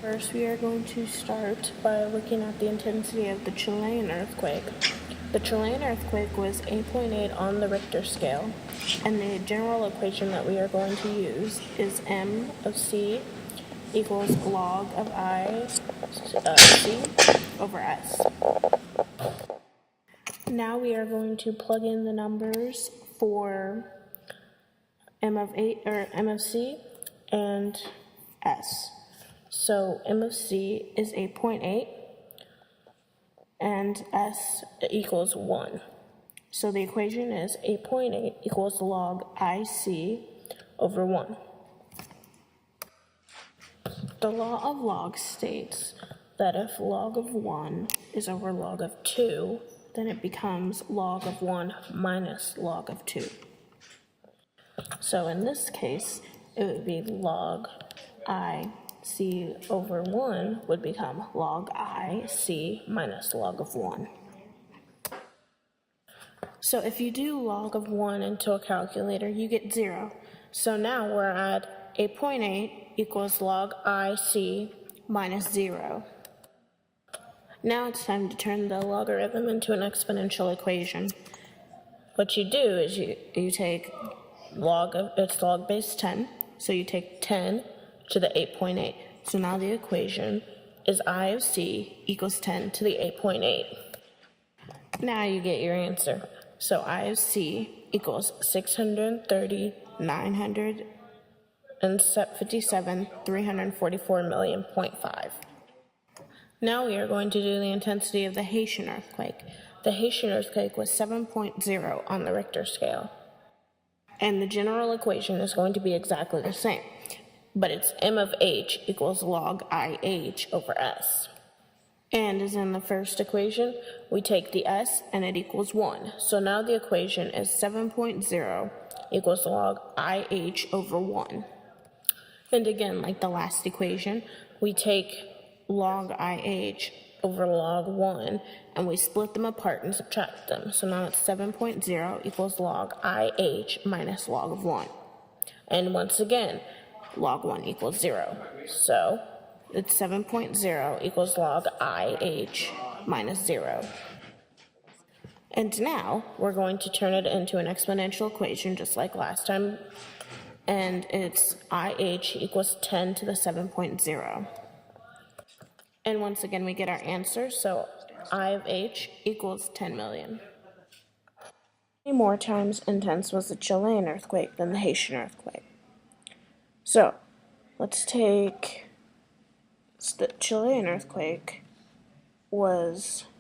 First, we are going to start by looking at the intensity of the Chilean earthquake. The Chilean earthquake was 8.8 on the Richter scale, and the general equation that we are going to use is m of c equals log of I c over s. Now we are going to plug in the numbers for m of c and s. So m of c is 8.8 and s equals 1. So the equation is 8.8 equals log IC over 1. The law of logs states that if log of 1 is over log of 2, then it becomes log of 1 minus log of 2. So in this case, it would be log IC over 1 would become log IC minus log of 1. So if you do log of 1 into a calculator, you get 0. So now we're at 8.8 equals log IC minus 0. Now it's time to turn the logarithm into an exponential equation. What you do is you take it's log base 10, so you take 10 to the 8.8. So now the equation is I of c equals 10 to the 8.8. Now you get your answer. So I of c equals 630, 957, 344 million, 0.5. Now we are going to do the intensity of the Haitian earthquake. The Haitian earthquake was 7.0 on the Richter scale. And the general equation is going to be exactly the same, but it's m of h equals log IH over s. And as in the first equation, we take the s and it equals 1. So now the equation is 7.0 equals log IH over 1. And again, like the last equation, we take log IH over log 1, and we split them apart and subtract them. So now it's 7.0 equals log IH minus log of 1. And once again, log 1 equals 0. So it's 7.0 equals log IH minus 0. And now we're going to turn it into an exponential equation just like last time. And it's IH equals 10 to the 7.0. And once again, we get our answer, so I of h equals 10 million. How many more times intense was the Chilean earthquake than the Haitian earthquake? So, let's take the Chilean earthquake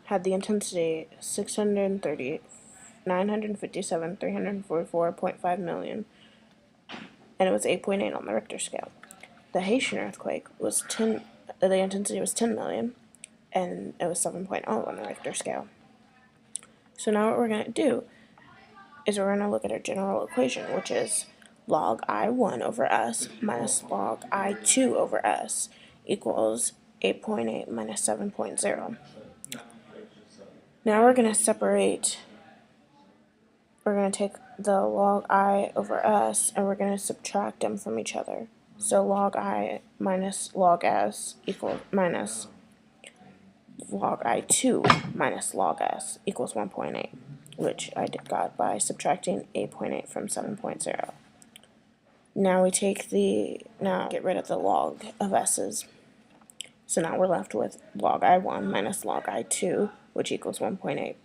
had the intensity 630, 957, 344.5 million, and it was 8.8 on the Richter scale. The Haitian earthquake was the intensity was 10 million, and it was 7.0 on the Richter scale. So now what we're going to do is we're going to look at our general equation, which is log I1 over s minus log I2 over s equals 8.8 minus 7.0. Now we're going to take the log I over s and we're going to subtract them from each other. So log I minus log s equals minus log I2 minus log s equals 1.8, which I got by subtracting 8.8 from 7.0. Now we get rid of the log of s's. So now we're left with log I1 minus log I2, which equals 1.8.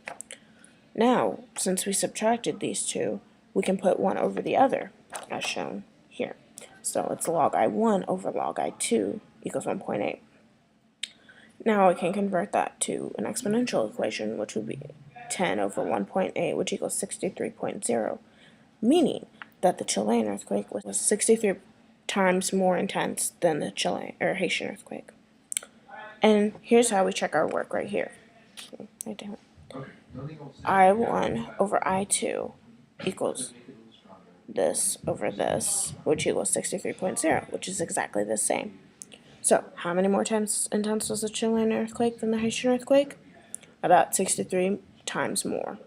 Now, since we subtracted these two, we can put one over the other, as shown here. So it's log I1 over log I2 equals 1.8. Now we can convert that to an exponential equation, which would be 10 over 1.8, which equals 63.0, meaning that the Chilean earthquake was 63 times more intense than the Haitian earthquake. And here's how we check our work right here. I1 over I2 equals this over this, which equals 63.0, which is exactly the same. So, how many more times intense was the Chilean earthquake than the Haitian earthquake? About 63 times more.